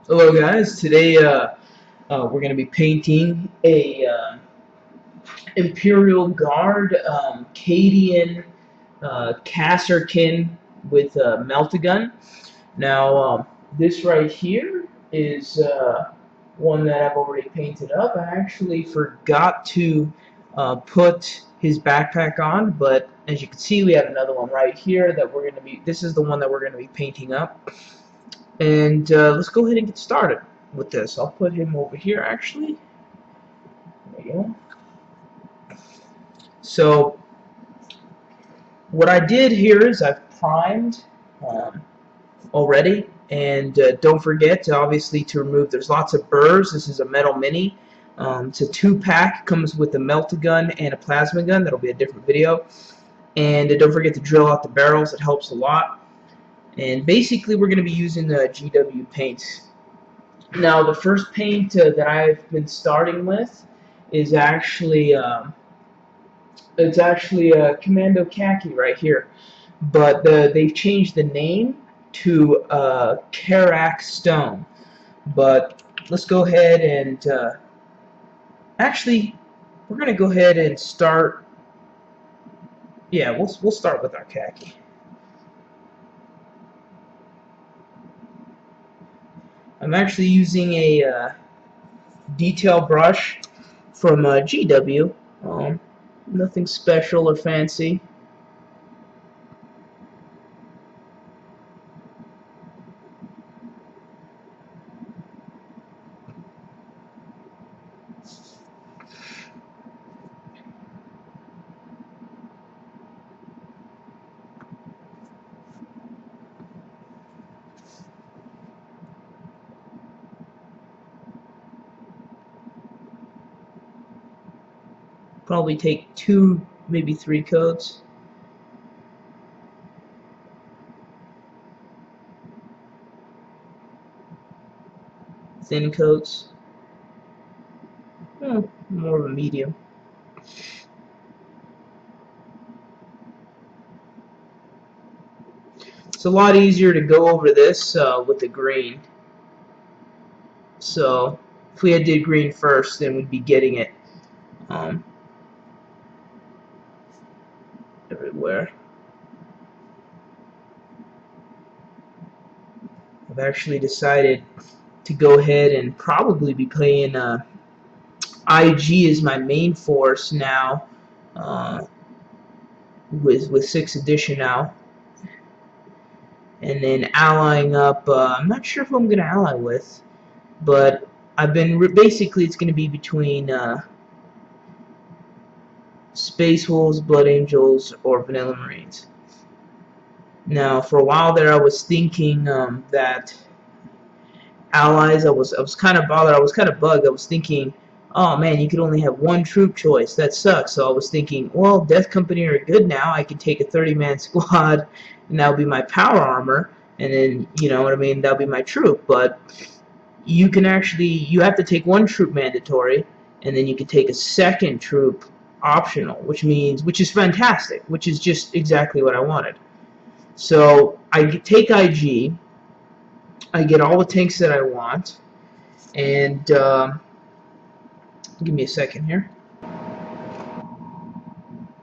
Hello guys, today we're going to be painting a Imperial Guard Cadian Kasrkin with Meltagun. Now this right here is one that I've already painted up. I actually forgot to put his backpack on, but as you can see we have another one right here that we're going to be, this is the one that we're going to be painting up. And let's go ahead and get started with this. I'll put him over here actually. There we go. So what I did here is I've primed already, and don't forget to obviously to remove, there's lots of burrs. This is a metal mini. It's a 2-pack, comes with a Meltagun and a plasma gun. That'll be a different video. And don't forget to drill out the barrels. It helps a lot. And basically we're going to be using the GW paints. Now the first paint that I've been starting with is actually it's actually a Commando Khaki right here, but they've changed the name to Karak Stone. But let's go ahead and actually we're gonna go ahead and start. Yeah, we'll start with our khaki. I'm actually using a detail brush from GW. Nothing special or fancy. Probably take 2, maybe 3 coats. Thin coats. More of a medium. It's a lot easier to go over this with the green. So if we had did green first, then we'd be getting it everywhere. I've actually decided to go ahead and probably be playing IG as my main force now, with 6th edition now, and then allying up. I'm not sure who I'm going to ally with, but I've been basically it's going to be between Space Wolves, Blood Angels, or Vanilla Marines. Now, for a while there, I was thinking that allies. I was kind of bothered. I was kind of bugged. I was thinking, oh man, you could only have one troop choice. That sucks. So I was thinking, well, Death Company are good now. I could take a 30-man squad, and that'll be my power armor, and then you know what I mean. That'll be my troop. But you can actually, you have to take one troop mandatory, and then you can take a second troop optional, which is fantastic, which is just exactly what I wanted. So I take IG, I get all the tanks that I want, and give me a second here.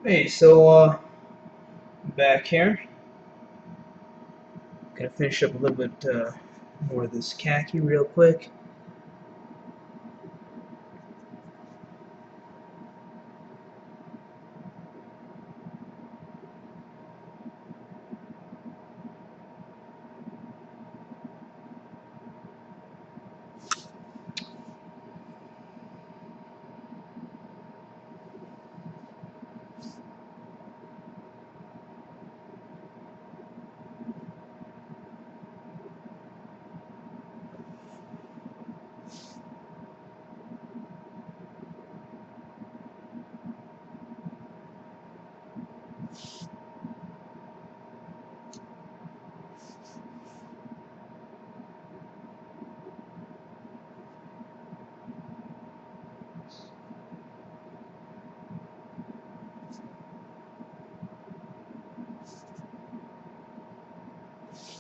Hey, so back here, gonna finish up a little bit more of this khaki real quick.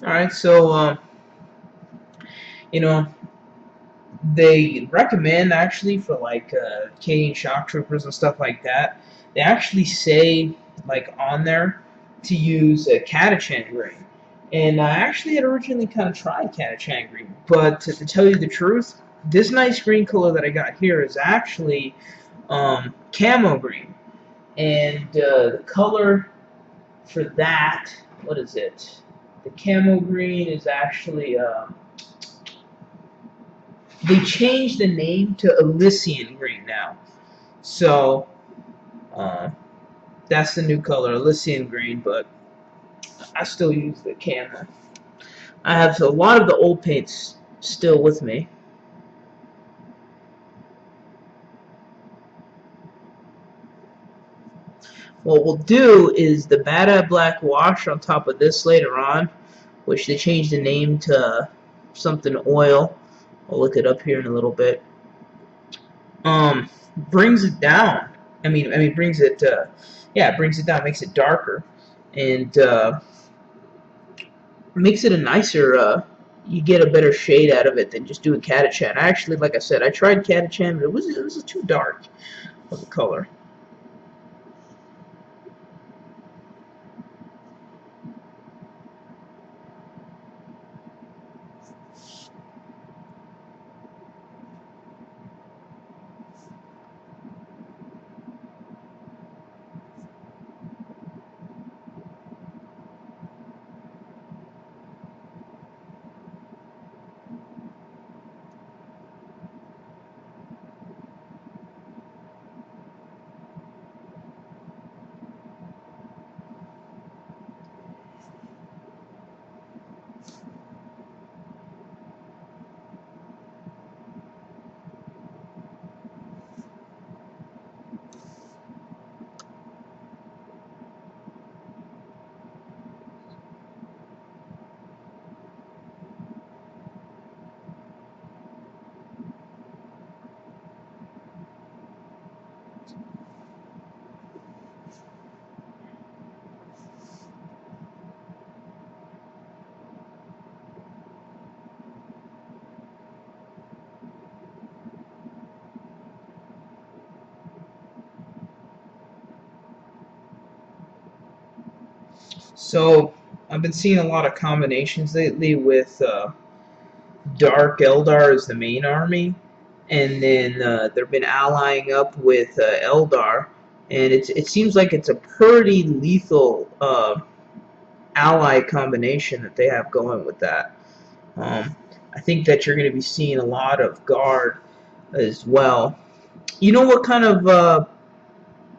Alright, so, you know, they recommend actually for like Cadian shock troopers and stuff like that. They actually say like on there to use Catachan green, and I actually had originally kind of tried Catachan green, but to tell you the truth, this nice green color that I got here is actually camo green, and the color for that, what is it? The camo green is actually they changed the name to Elysian green now. So uh, that's the new color, Elysian green, but I still use the camo. I have a lot of the old paints still with me. What we'll do is the Bad Black wash on top of this later on, which they changed the name to something oil. I'll look it up here in a little bit. Brings it down. Brings it. Yeah, brings it down, makes it darker, and makes it a nicer. You get a better shade out of it than just doing Catachan. Actually, like I said, I tried Catachan, but it was too dark of a color. So I've been seeing a lot of combinations lately with Dark Eldar as the main army, and then they've been allying up with Eldar, and it seems like it's a pretty lethal ally combination that they have going with that. I think that you're going to be seeing a lot of Guard as well. You know what kind of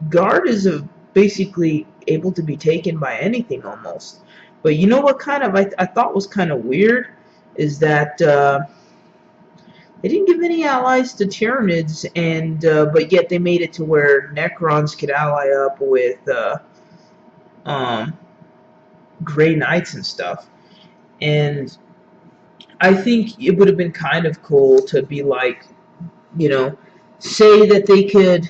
Guard is basically able to be taken by anything almost. But you know what kind of I thought was kind of weird is that they didn't give any allies to Tyranids, and but yet they made it to where Necrons could ally up with um, Grey Knights and stuff. And I think it would have been kind of cool to be like, you know, say that they could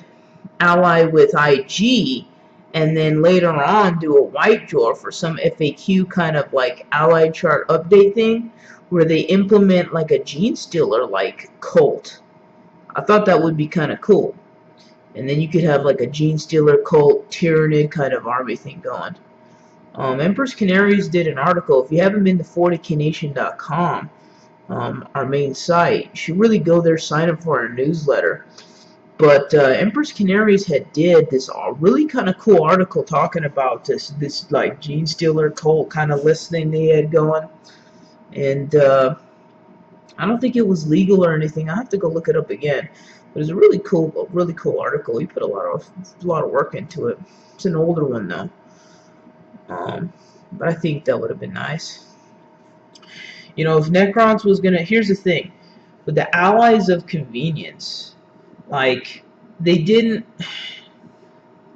ally with IG, and then later on do a white draw for some FAQ kind of like allied chart update thing, where they implement like a gene stealer like cult. I thought that would be kind of cool, and then you could have like a gene stealer cult tyrannid kind of army thing going. Empress Canaries did an article. If you haven't been to 40knation.com, our main site, you should really go there, sign up for our newsletter. But Empress Canaries did this really kind of cool article talking about this like gene stealer cult kind of list thing they had going, and I don't think it was legal or anything. I have to go look it up again. But it's a really cool article. He put a lot of work into it. It's an older one though, but I think that would have been nice. You know, if Necrons was gonna, here's the thing, with the allies of convenience, like they didn't,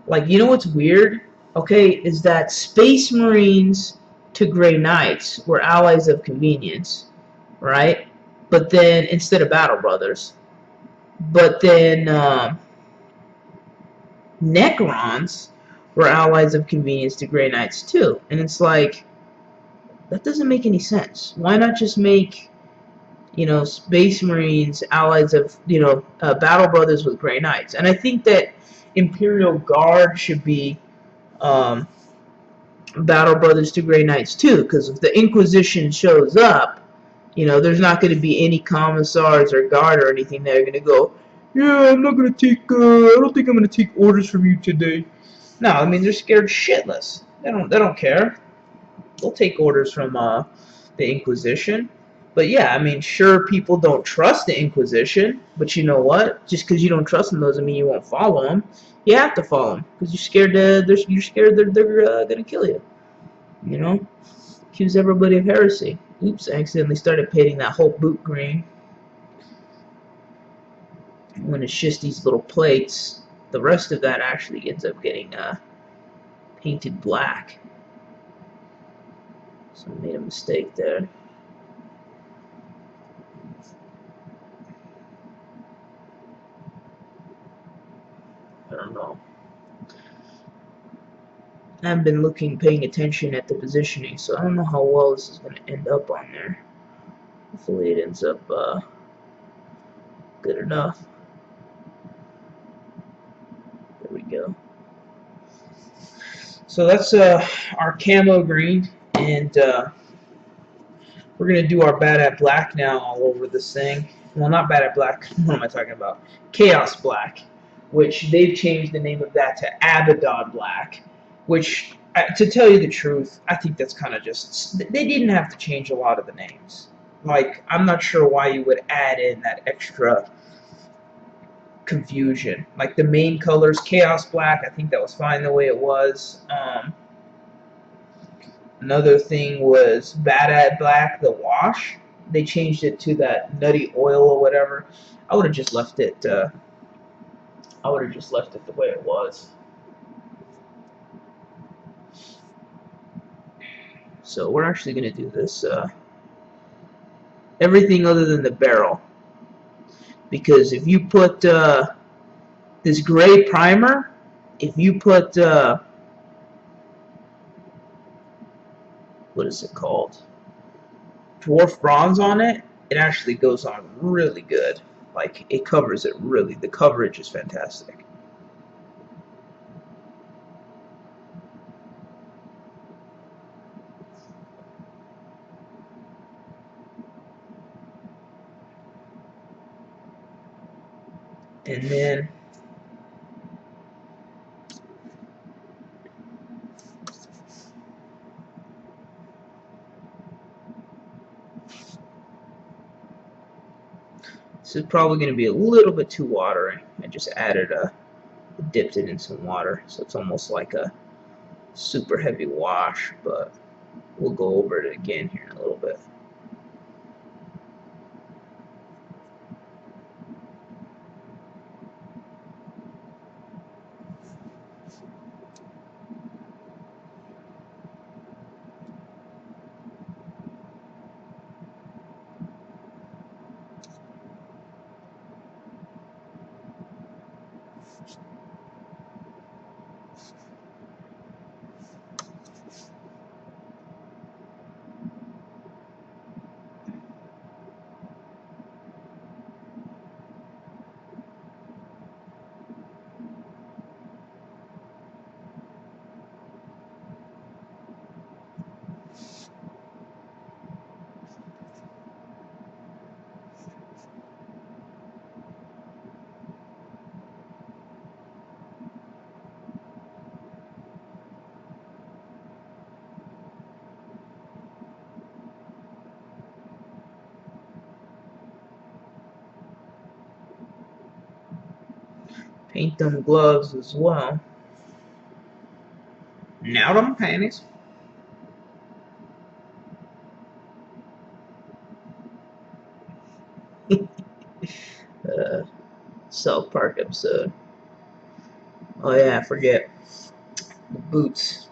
like, you know what's weird? Okay, is that Space Marines to Grey Knights were allies of convenience, right? But then instead of Battle Brothers, but then Necrons were allies of convenience to Grey Knights too, and it's like that doesn't make any sense. Why not just make you know, Space Marines, allies of, you know, Battle Brothers with Grey Knights. And I think that Imperial Guard should be Battle Brothers to Grey Knights too, because if the Inquisition shows up, you know, there's not going to be any commissars or guard or anything that are going to go, yeah, I'm not going to take, I don't think I'm going to take orders from you today. No, I mean, they're scared shitless. They don't care. They'll take orders from the Inquisition. But yeah, I mean, sure, people don't trust the Inquisition, but you know what? Just because you don't trust them doesn't mean you won't follow them. You have to follow them because you're scared they're gonna kill you. You know, accuse everybody of heresy. Oops, I accidentally started painting that whole boot green. When it's just these little plates, the rest of that actually ends up getting painted black. So I made a mistake there. I don't know. I haven't been paying attention at the positioning, so I don't know how well this is going to end up on there. Hopefully it ends up good enough. There we go. So that's our camo green, and we're going to do our bad at black now all over this thing. Well, not bad at black. What am I talking about? Chaos black, which they've changed the name of that to Abaddon black, which, to tell you the truth, I think that's kind of just... They didn't have to change a lot of the names. Like, I'm not sure why you would add in that extra confusion. Like, the main colors, Chaos black, I think that was fine the way it was. Another thing was Bad at Black, the wash. They changed it to that nutty oil or whatever. I would have just left it. I would have just left it the way it was. So we're actually going to do this. Everything other than the barrel, because if you put this gray primer, if you put what is it called? Dwarf bronze on it, it actually goes on really good. Like, it covers it really. The coverage is fantastic. And then this is probably going to be a little bit too watery. I just dipped it in some water, so it's almost like a super heavy wash, but we'll go over it again here in a little bit. Paint them gloves as well. Now them panties. South Park episode. Oh yeah, I forget. The boots.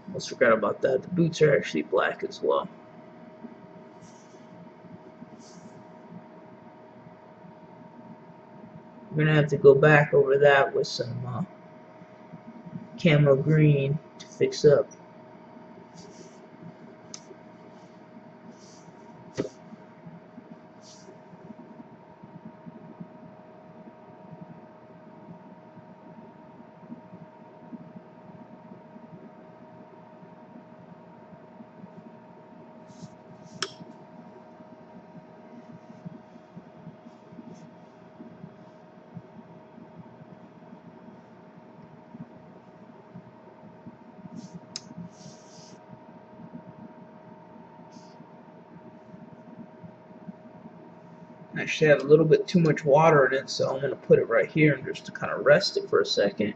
Almost forgot about that. The boots are actually black as well. We're gonna have to go back over that with some camo green to fix up. Actually, I have a little bit too much water in it, so I'm going to put it right here and just to kind of rest it for a second.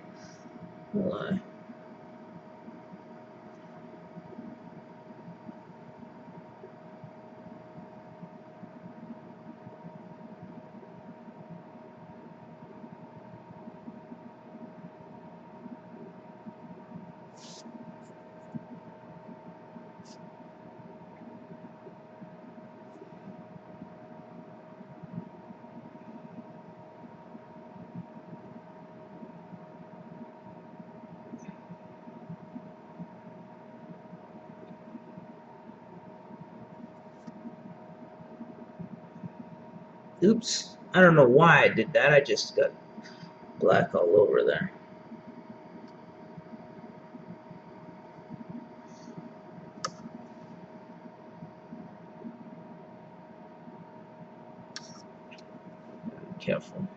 Oops, I don't know why I did that. I just got black all over there. Careful.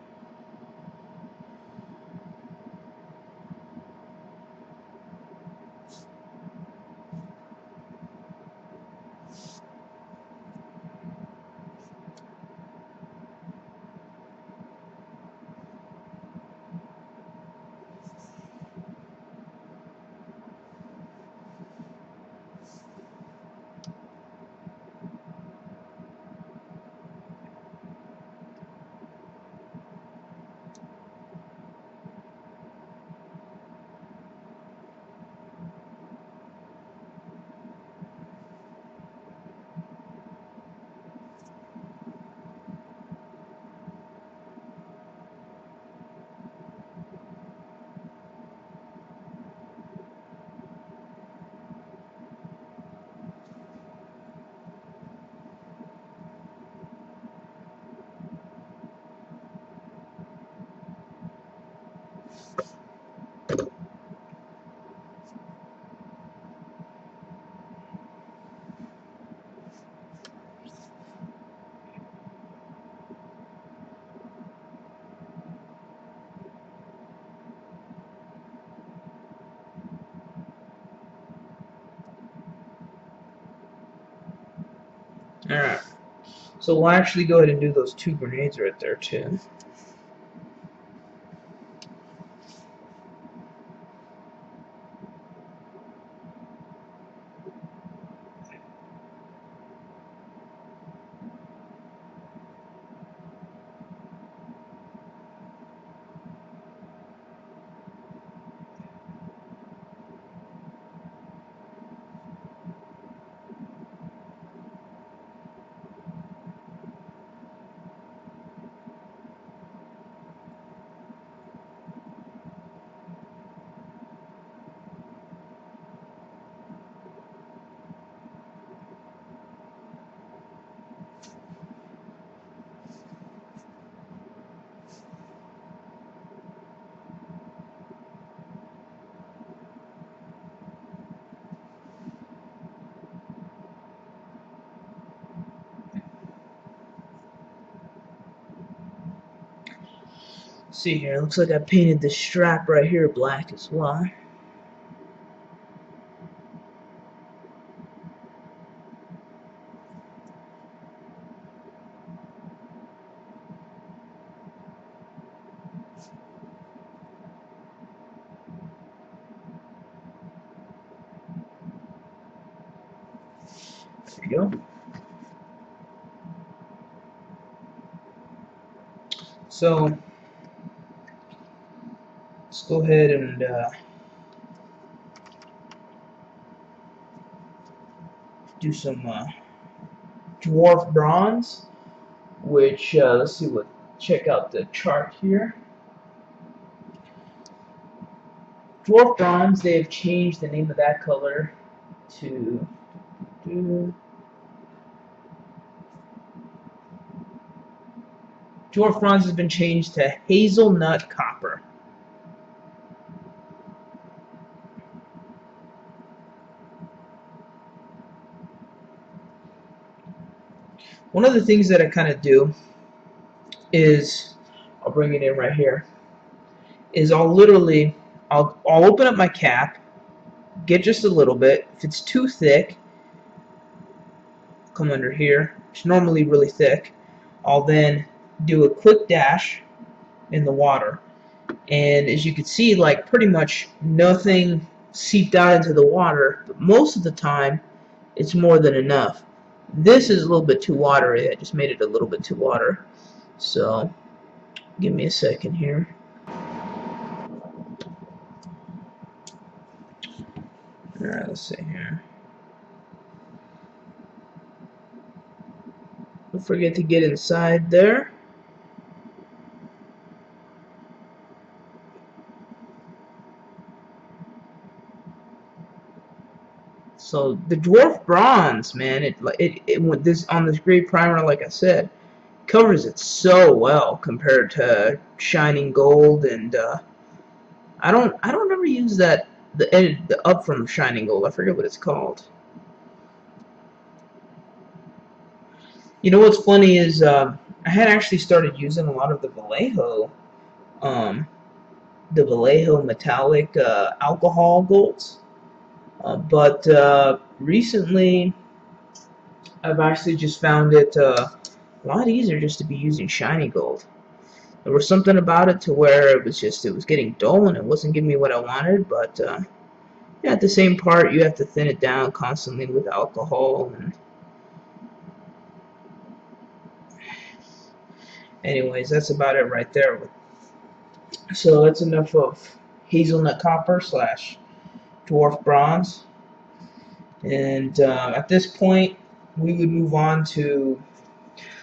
Alright, so we'll actually go ahead and do those 2 grenades right there too. See here, looks like I painted this strap right here black as well. There you go. So let's go ahead and do some dwarf bronze, which let's see what. Check out the chart here. Dwarf bronze. They have changed the name of that color to. Dwarf bronze has been changed to hazelnut copper. One of the things that I kind of do is, I'll bring it in right here, is I'll open up my cap, get just a little bit. If it's too thick, come under here. It's normally really thick. I'll then do a quick dash in the water. And as you can see, like pretty much nothing seeped out into the water, but most of the time it's more than enough. This is a little bit too watery. I just made it a little bit too water. So give me a second here. Alright, let's see here. Don't forget to get inside there. So the dwarf bronze, man, it this on this great primer, like I said, covers it so well compared to shining gold, and I don't ever use that the up from shining gold. I forget what it's called. You know what's funny is I had actually started using a lot of um, the Vallejo metallic alcohol golds, but recently I've actually just found it a lot easier just to be using shiny gold. There was something about it to where it was getting dull and it wasn't giving me what I wanted, but yeah, at the same part you have to thin it down constantly with alcohol. And anyways, that's about it right there. So that's enough of hazelnut copper slash dwarf bronze, and at this point we would move on to,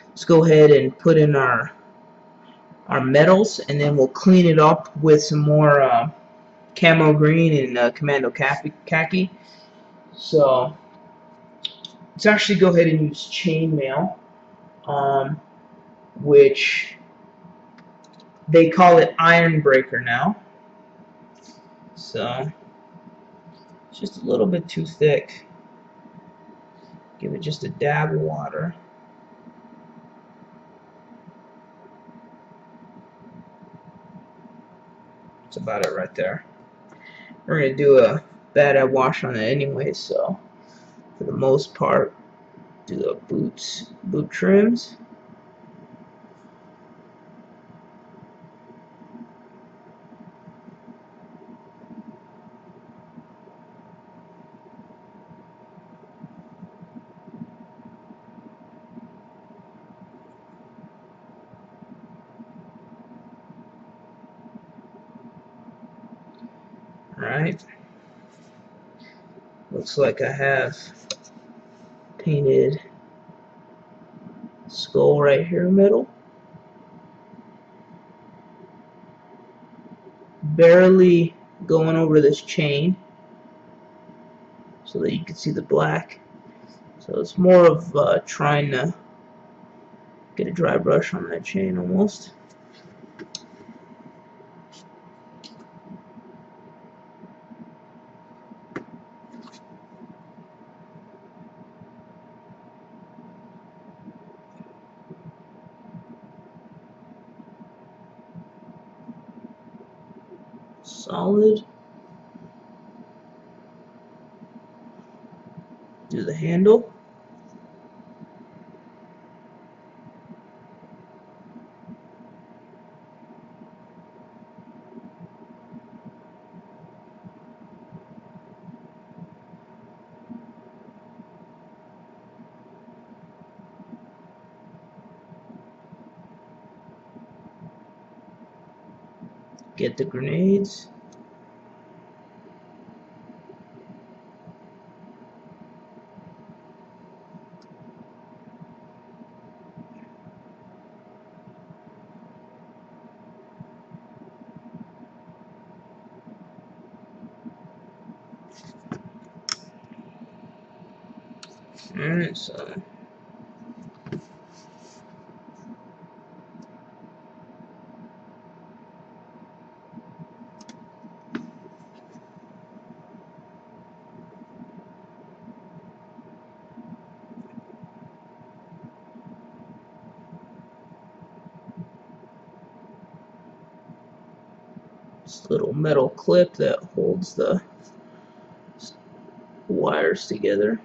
let's go ahead and put in our metals, and then we'll clean it up with some more camo green and commando khaki. So let's actually go ahead and use chainmail, which they call it iron breaker now. So it's just a little bit too thick. Give it just a dab of water. That's about it right there. We're going to do a bad wash on it anyway, so for the most part, do the boot trims. Alright. Looks like I have painted skull right here in the middle. Barely going over this chain so that you can see the black. So it's more of trying to get a dry brush on that chain almost. Solid. Do the handle. Get the grenades. Alright, so this little metal clip that holds the wires together.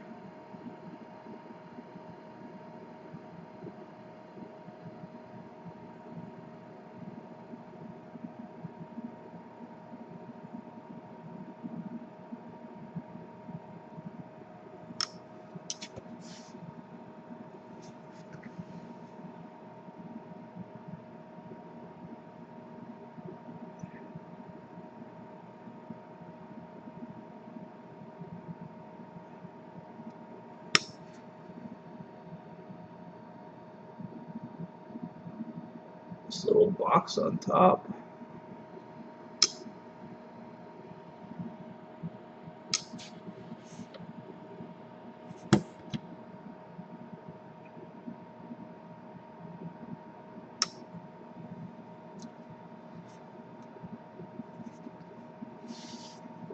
This little box on top.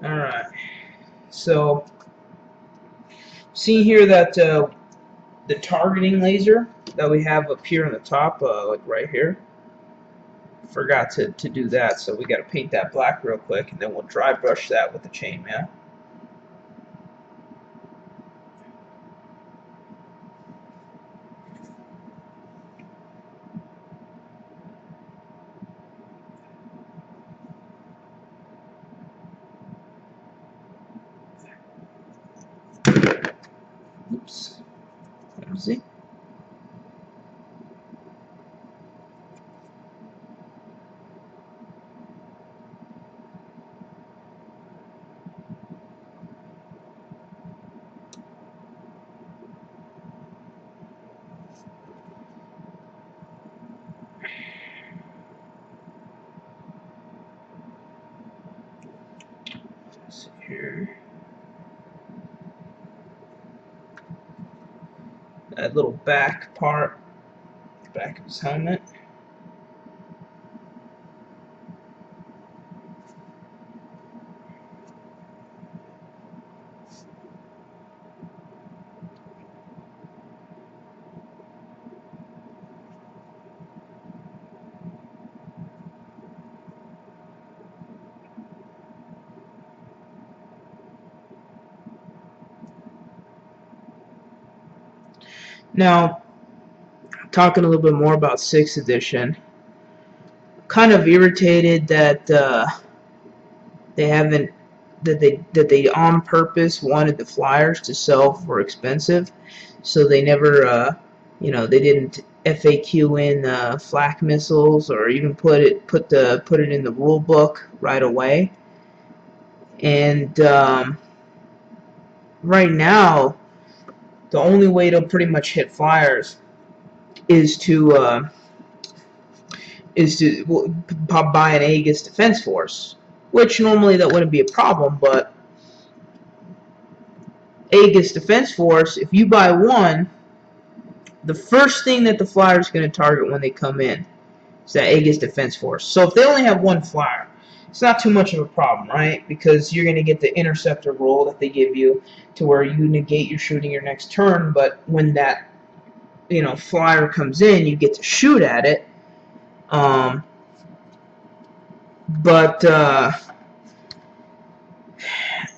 Alright, so see here that the targeting laser that we have up here on the top, like right here, forgot to do that, so we got to paint that black real quick, and then we'll dry brush that with the chainmail. Oops. Let me see. Let's see here. That little back part, back of his helmet. Now, talking a little bit more about 6th edition, kind of irritated that they haven't that they on purpose wanted the flyers to sell for expensive, so they never they didn't FAQ in flak missiles or even put it in the rule book right away. And right now, the only way to pretty much hit flyers is to buy an Aegis Defense Force, which normally that wouldn't be a problem, but Aegis Defense Force, if you buy one, the first thing that the flyer is going to target when they come in is that Aegis Defense Force. So if they only have one flyer, it's not too much of a problem, right? Because you're going to get the interceptor roll that they give you to where you negate your shooting your next turn, but when that flyer comes in, you get to shoot at it. But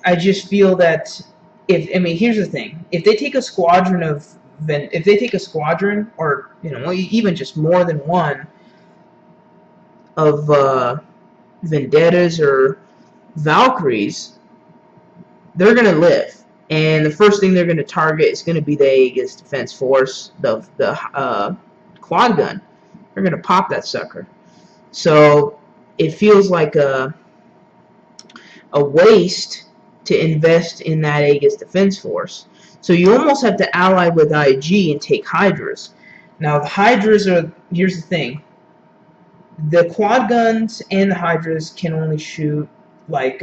I just feel that here's the thing: if they take a squadron or even just more than one of Vendettas or Valkyries, they're gonna live, and the first thing they're gonna target is gonna be the Aegis Defense Force, the quad gun. They're gonna pop that sucker. So it feels like a waste to invest in that Aegis Defense Force. So you almost have to ally with IG and take Hydras. Now the Hydras are, here's the thing, the quad guns and the Hydras can only shoot like,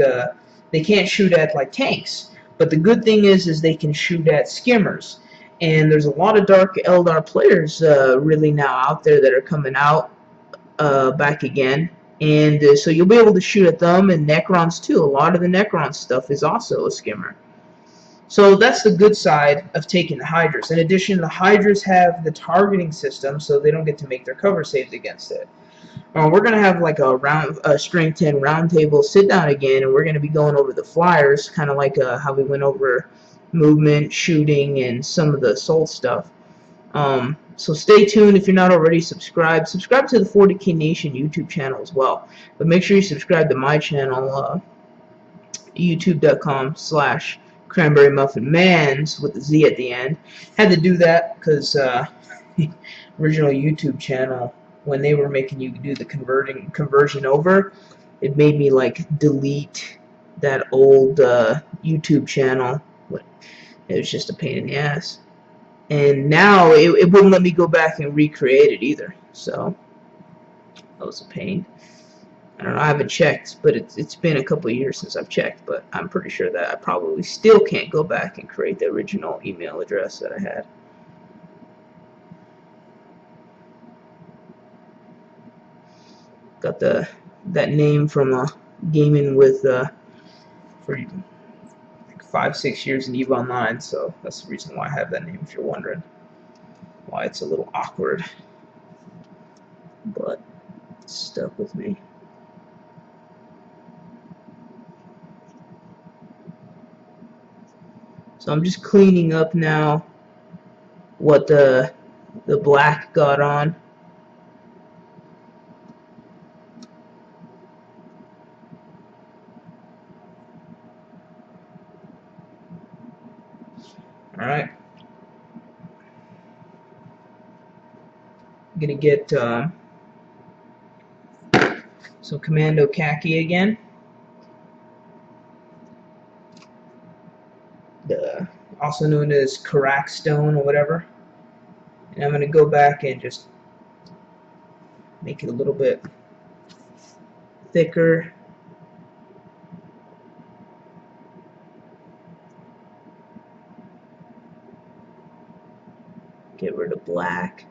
they can't shoot at like tanks. But the good thing is they can shoot at skimmers. And there's a lot of Dark Eldar players really now out there that are coming out back again. And so you'll be able to shoot at them and Necrons too. A lot of the Necron stuff is also a skimmer. So that's the good side of taking the Hydras. In addition, the Hydras have the targeting system, so they don't get to make their cover saves against it. We're going to have like a Strength 10 roundtable sit down again, and we're going to be going over the flyers, kind of like how we went over movement, shooting, and some of the assault stuff. So stay tuned. If you're not already subscribed, subscribe to the 40K Nation YouTube channel as well. But make sure you subscribe to my channel, youtube.com/cranberrymuffinmans with the Z at the end. Had to do that because original YouTube channel, when they were making you do the conversion over, it made me like delete that old YouTube channel. It was just a pain in the ass. And now it wouldn't let me go back and recreate it either. So That was a pain. I don't know, I haven't checked, but it's been a couple of years since I've checked, but I'm pretty sure that I probably still can't go back and create the original email address that I had. Got that name from gaming with for 5-6 years in EVE Online, so that's the reason why I have that name, if you're wondering why it's a little awkward, but it's stuck with me. So I'm just cleaning up now what the black got on. Alright. I'm gonna get some Commando Khaki again. Also known as Karak Stone or whatever. And I'm gonna go back and just make it a little bit thicker. Get rid of black.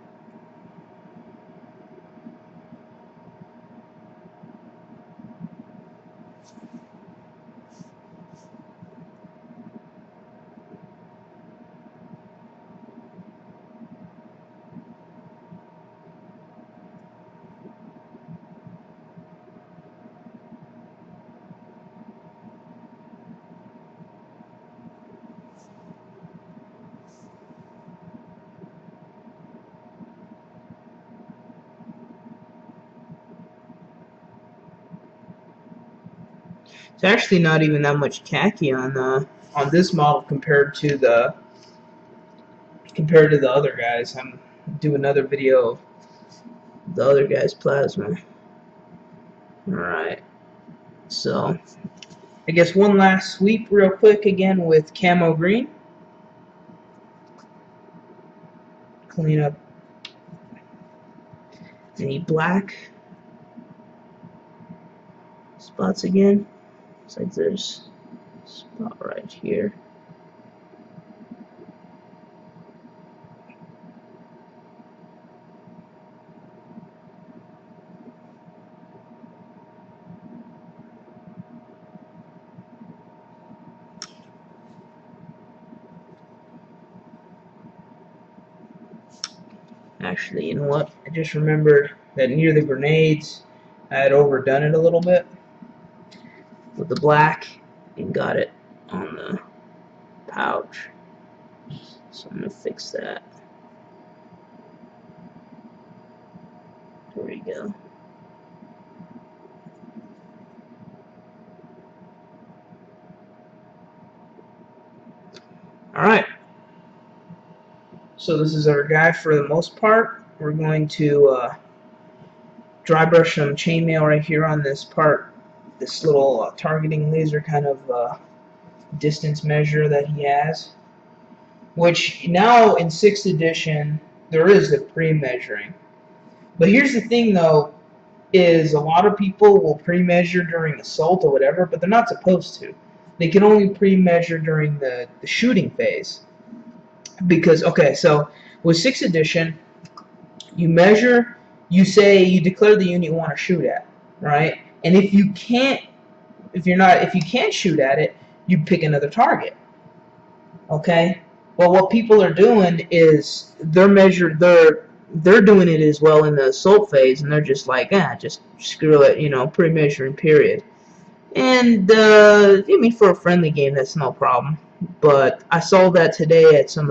It's actually not even that much khaki on this model compared to the other guys. I'm do another video of the other guy's plasma. Alright, so I guess one last sweep real quick again with camo green. Clean up any black spots again. Looks like there's a spot right here. Actually, you know what? I just remembered that near the grenades, I had overdone it a little bit with the black and got it on the pouch. So I'm going to fix that. There we go. Alright. So this is our guy for the most part. We're going to dry brush some chainmail right here on this part. This little targeting laser kind of distance measure that he has. Which now in 6th edition, there is the pre-measuring. But here's the thing though, is a lot of people will pre-measure during assault or whatever, but they're not supposed to. They can only pre-measure during the shooting phase. Because, okay, so with 6th edition, you measure, you say, you declare the unit you want to shoot at, right? And if you can't shoot at it, you pick another target. Okay? Well, what people are doing is they're doing it as well in the assault phase, and they're just like, just screw it, you know, pre-measuring, period. And I mean, for a friendly game, that's no problem. But I saw that today at one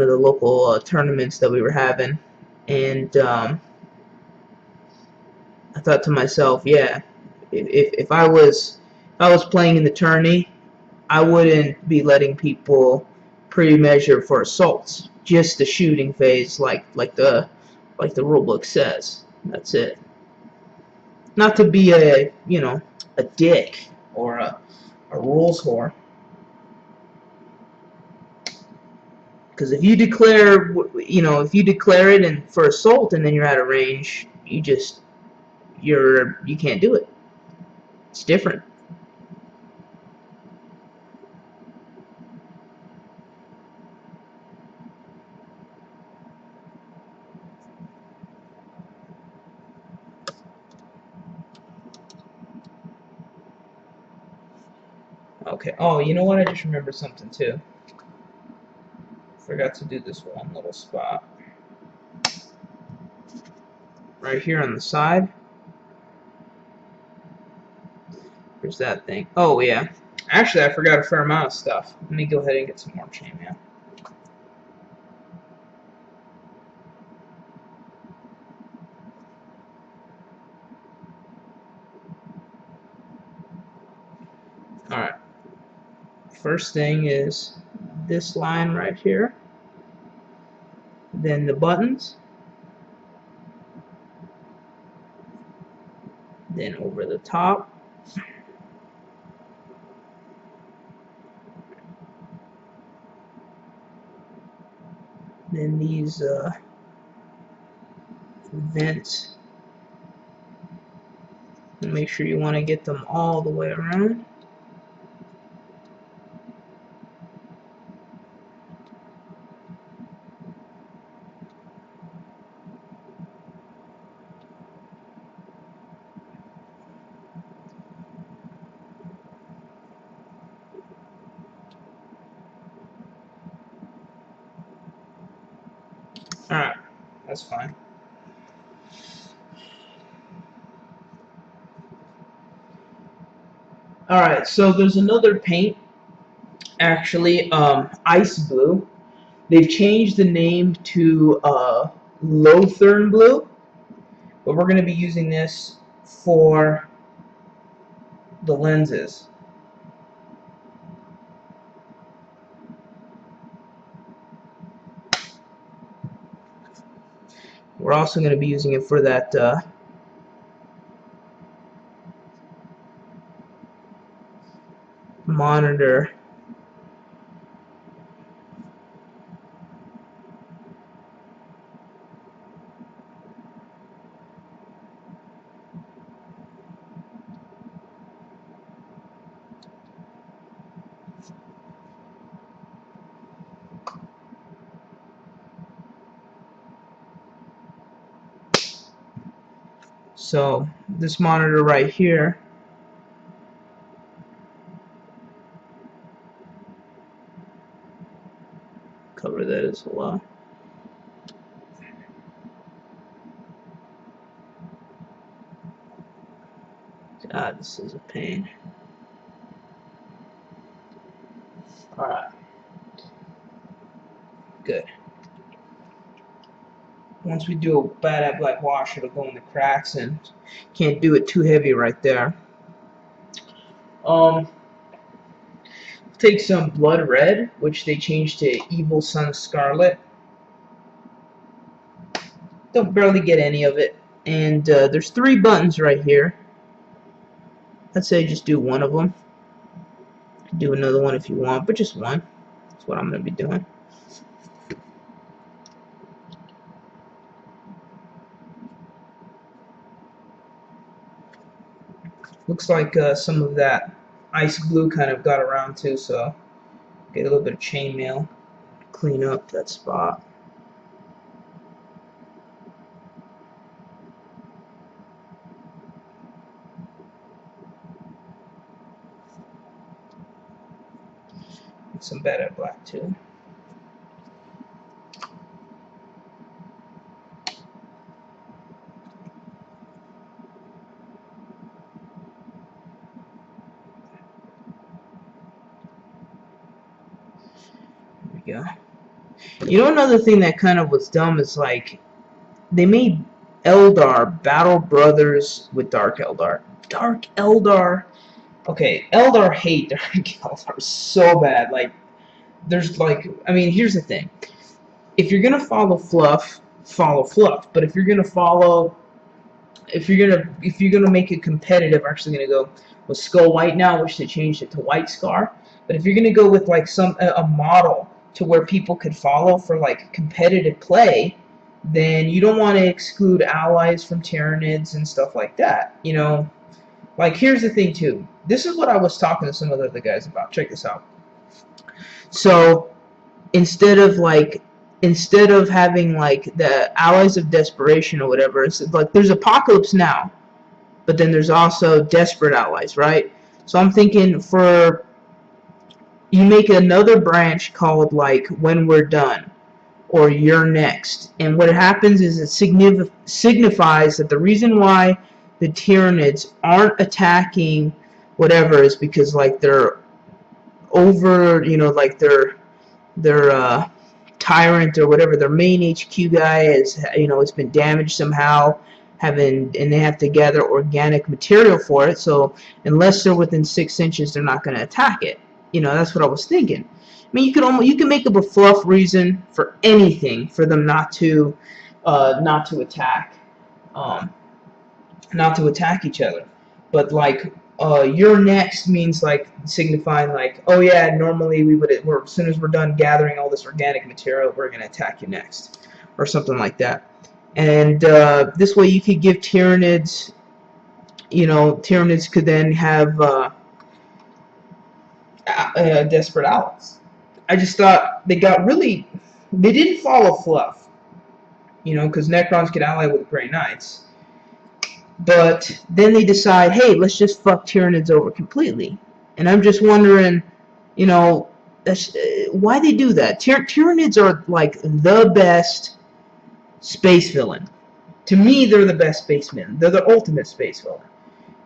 of the local tournaments that we were having, and I thought to myself, yeah, if I was playing in the tourney, I wouldn't be letting people pre-measure for assaults. Just the shooting phase, like the rulebook says. That's it. Not to be a dick or a rules whore. Because if you declare it for assault and then you're out of range, you just you can't do it. It's different. Okay. Oh, you know what? I just remembered something too. Forgot to do this one little spot right here on the side. There's that thing. Oh yeah. Actually, I forgot a fair amount of stuff. Let me go ahead and get some more chainmail. Alright. First thing is this line right here. Then the buttons. Then over the top. Then these vents. And make sure you want to get them all the way around. Alright, that's fine. Alright, so there's another paint, actually, ice blue. They've changed the name to Lothern blue, but we're going to be using this for the lenses. We're also going to be using it for that monitor. So this monitor right here cover that as well. God, this is a pain. Alright. Good. Once we do a bad black wash, it'll go in the cracks, and can't do it too heavy right there. Take some blood red, which they changed to Evil Sun Scarlet. Don't barely get any of it. And there's 3 buttons right here. Let's say just do one of them. Do another one if you want, but just one. That's what I'm going to be doing. Looks like some of that ice blue kind of got around too, so get a little bit of chainmail, clean up that spot. And some bad black too. There we go. You know, another thing that kind of was dumb is like they made Eldar Battle Brothers with Dark Eldar. Dark Eldar. Okay, Eldar hate Dark Eldar so bad. Like, there's like, I mean, here's the thing. If you're gonna follow fluff, follow fluff. But if you're gonna follow, if you're gonna make it competitive, I'm actually gonna go with Skull White now, which they changed it to White Scar. But if you're gonna go with like a model to where people could follow for like competitive play, then you don't want to exclude allies from Tyranids and stuff like that. You know, like here's the thing too. This is what I was talking to some of the other guys about. Check this out. So instead of having like the allies of desperation or whatever, it's like there's apocalypse now, but then there's also desperate allies, right? So I'm thinking for you make another branch called like when we're done or you're next, and what happens is it signifies that the reason why the Tyranids aren't attacking whatever is because like they're over, you know, like their tyrant or whatever, their main HQ guy is, you know, it's been damaged somehow, and they have to gather organic material for it. So unless they're within 6 inches, they're not going to attack it. You know, that's what I was thinking. I mean, you can make up a fluff reason for anything for them not to attack, um, not to attack each other. But like you're next means like signifying like, oh yeah, normally as soon as we're done gathering all this organic material, we're gonna attack you next, or something like that. And this way you could give Tyranids, you know, Tyranids could then have desperate allies. I just thought they didn't follow fluff, you know, because Necrons could ally with Grey Knights. But then they decide, hey, let's just fuck Tyranids over completely. And I'm just wondering, you know, why they do that. Tyranids are like the best space villain. To me, they're the best space villain. They're the ultimate space villain.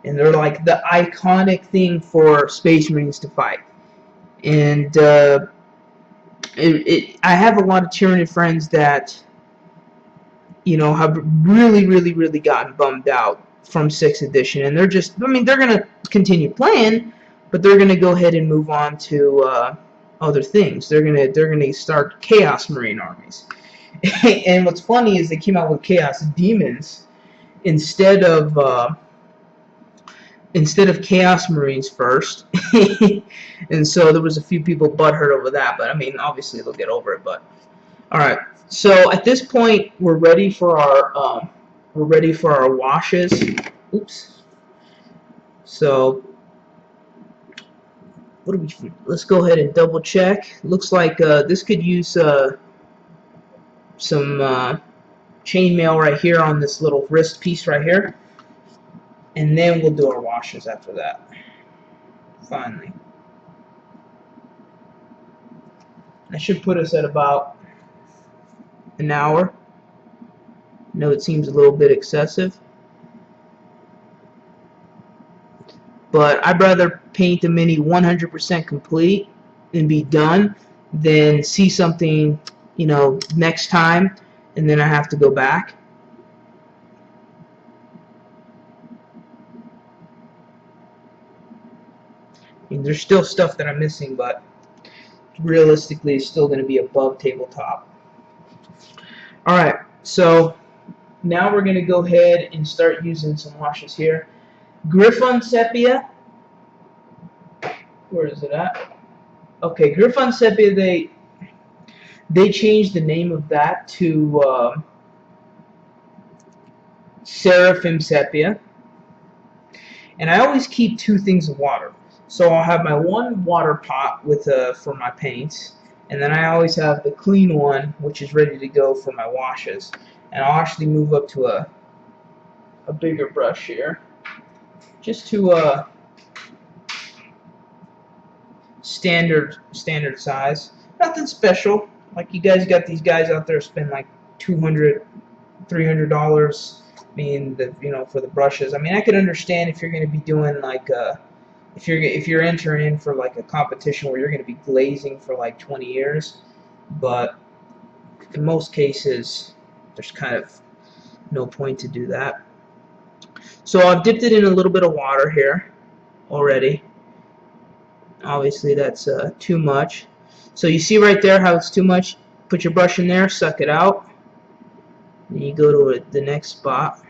And they're like the iconic thing for Space Marines to fight. And I have a lot of Tyranid friends that, you know, have really, really, really gotten bummed out from 6th edition, and they're just, I mean, they're going to continue playing, but they're going to go ahead and move on to other things. They're going to start Chaos Marine armies. And what's funny is they came out with Chaos Demons instead of Chaos Marines first. And so there was a few people butthurt over that, but I mean, obviously they'll get over it. But all right, so at this point we're ready for our washes. Oops. So what do we? Let's go ahead and double check. Looks like this could use some chainmail right here on this little wrist piece right here, and then we'll do our washes after that. Finally, that should put us at about an hour. I know it seems a little bit excessive, but I'd rather paint the mini 100% complete and be done than see something, you know, next time and then I have to go back. I mean, there's still stuff that I'm missing, but realistically it's still going to be above tabletop. Alright, so now we're going to go ahead and start using some washes here. Griffon Sepia. Where is it at? Okay, Griffon Sepia, they changed the name of that to Seraphim Sepia. And I always keep 2 things of water. So I'll have my one water pot with for my paints, and then I always have the clean one, which is ready to go for my washes. And I'll actually move up to a bigger brush here, just to standard size. Nothing special. Like you guys got these guys out there spend like $200, $300. I mean, you know, for the brushes. I mean, I could understand if you're going to be doing like if you're entering in for like a competition where you're going to be glazing for like 20 years, but in most cases, there's kind of no point to do that. So I've dipped it in a little bit of water here already. Obviously, that's too much. So you see right there how it's too much. Put your brush in there, suck it out. Then you go to the next spot.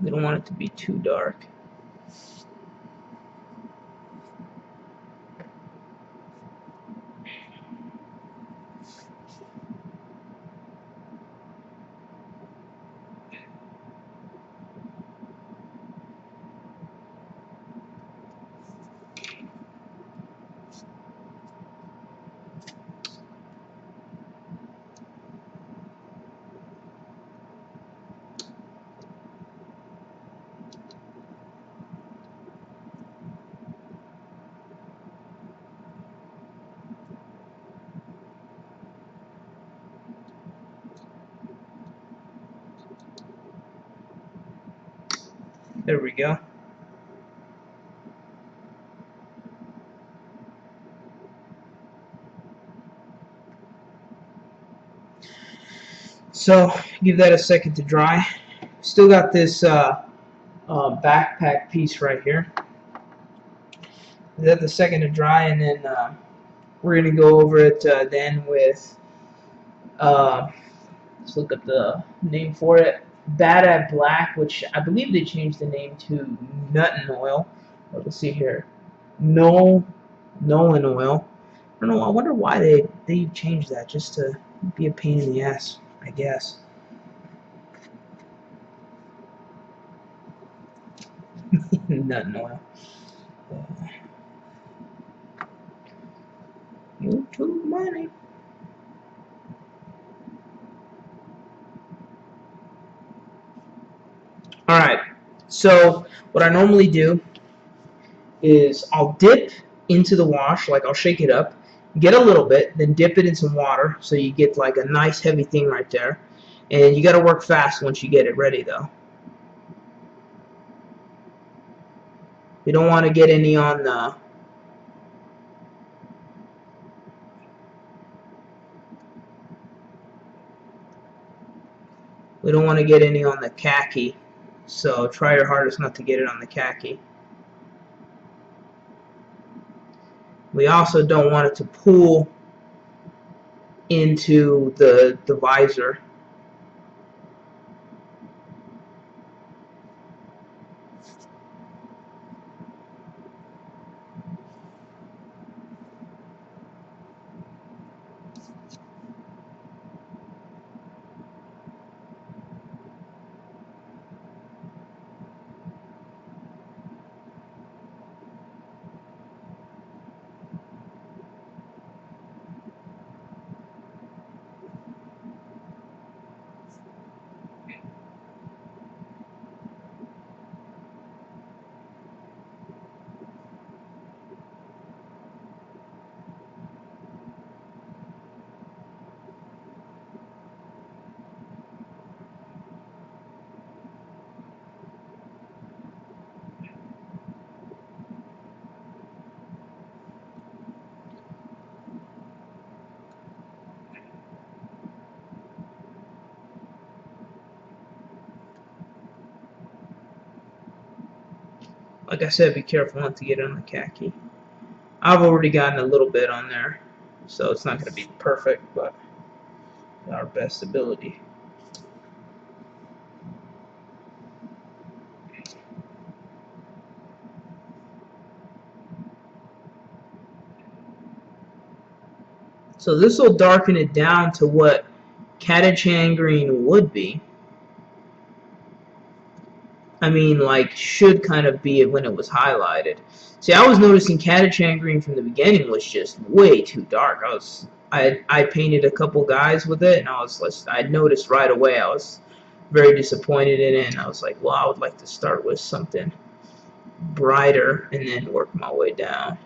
We don't want it to be too dark. There we go. So give that a second to dry. Still got this backpack piece right here. Give that a second to dry, and then we're gonna go over it then with let's look up the name for it. Bad at Black, which I believe they changed the name to Nuttin Oil. Let's see here. Nolan Oil. I don't know. I wonder why they changed that, just to be a pain in the ass, I guess. Nuttin Oil. YouTube money. Alright, so what I normally do is I'll dip into the wash, like I'll shake it up, get a little bit, then dip it in some water so you get like a nice heavy thing right there. And you got to work fast once you get it ready though. You don't want to get any on the khaki, so try your hardest not to get it on the khaki. We also don't want it to pool into the visor. Like I said, be careful not to get it on the khaki. I've already gotten a little bit on there, so it's not going to be perfect, but our best ability. So this will darken it down to what Cadian green would be. I mean, like, should kind of be when it was highlighted. See, I was noticing Cadian green from the beginning was just way too dark. I painted a couple guys with it, and I noticed right away. I was very disappointed in it, and I was like, well, I would like to start with something brighter and then work my way down.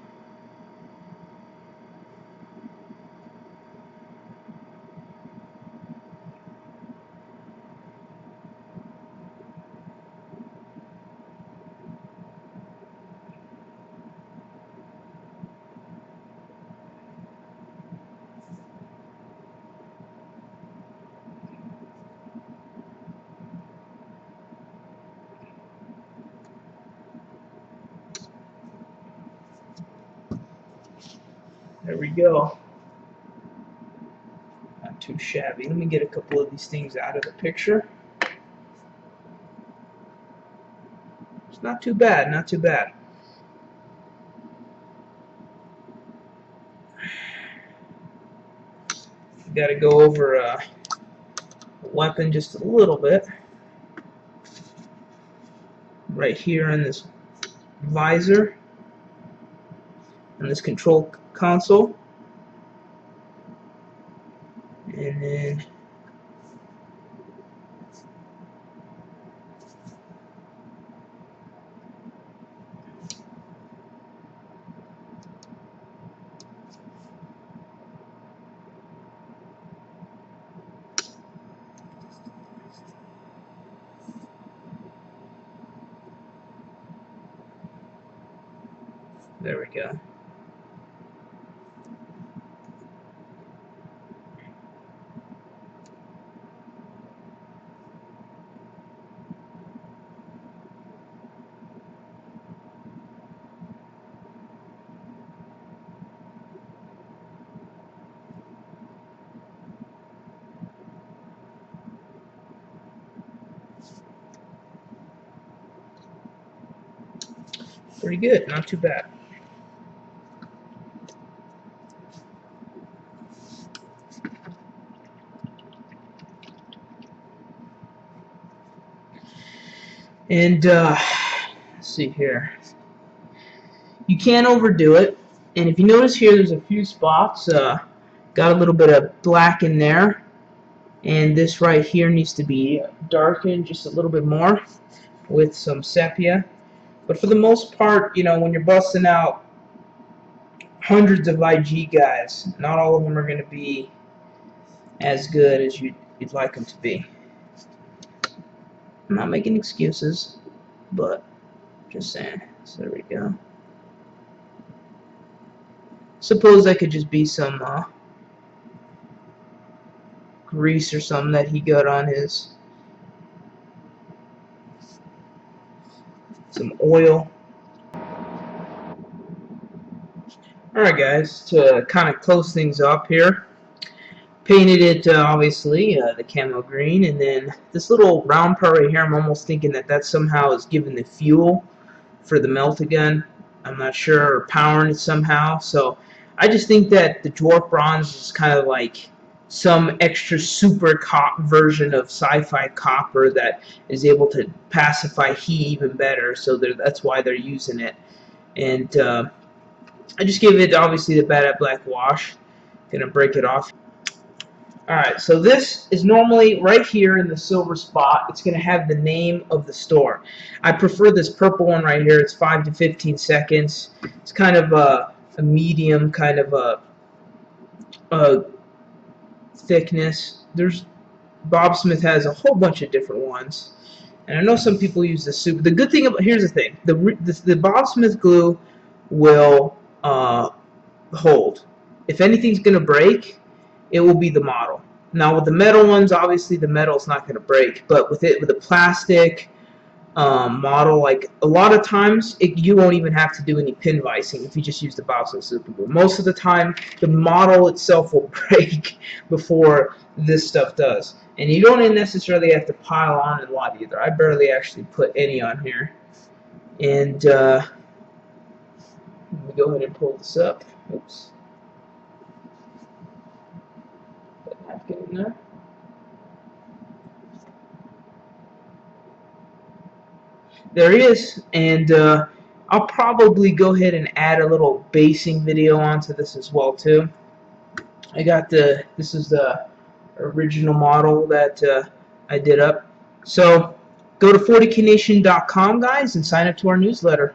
There we go. Not too shabby. Let me get a couple of these things out of the picture. not too bad, not too bad. Got to go over weapon just a little bit. Right here in this visor, and this control console. And then there we go. Pretty good, not too bad. And let's see here. You can't overdo it. And if you notice here, there's a few spots. Got a little bit of black in there. And this right here needs to be darkened just a little bit more with some sepia. But for the most part, you know, when you're busting out hundreds of IG guys, not all of them are going to be as good as you'd like them to be. I'm not making excuses, but just saying. So there we go. Suppose that could just be some grease or something that he got on his, some oil. Alright guys, to kind of close things up here, painted it obviously the camo green, and then this little round part right here, I'm almost thinking that somehow is giving the fuel for the Meltagun. I'm not sure, or powering it somehow. So I just think that the dwarf bronze is kind of like some extra super version of sci-fi copper that is able to pacify heat even better, so that's why they're using it. And I just gave it obviously the bad black wash. Gonna break it off. Alright, so this is normally right here in the silver spot. It's going to have the name of the store. I prefer this purple one right here. It's 5 to 15 seconds. It's kind of a medium kind of a thickness. Bob Smith has a whole bunch of different ones. And I know some people use the super. The good thing about, here's the thing. The Bob Smith glue will hold. If anything's going to break, it will be the model. Now with the metal ones, obviously the metal is not going to break, but with the plastic model, like a lot of times you won't even have to do any pin vicing if you just use the Bob Smith super glue. Most of the time the model itself will break before this stuff does, and you don't necessarily have to pile on a lot either. I barely actually put any on here. And let me go ahead and pull this up. Oops. Get in there. There he is, and I'll probably go ahead and add a little basing video onto this as well too. I got this is the original model that I did up. So go to 40knation.com guys and sign up to our newsletter.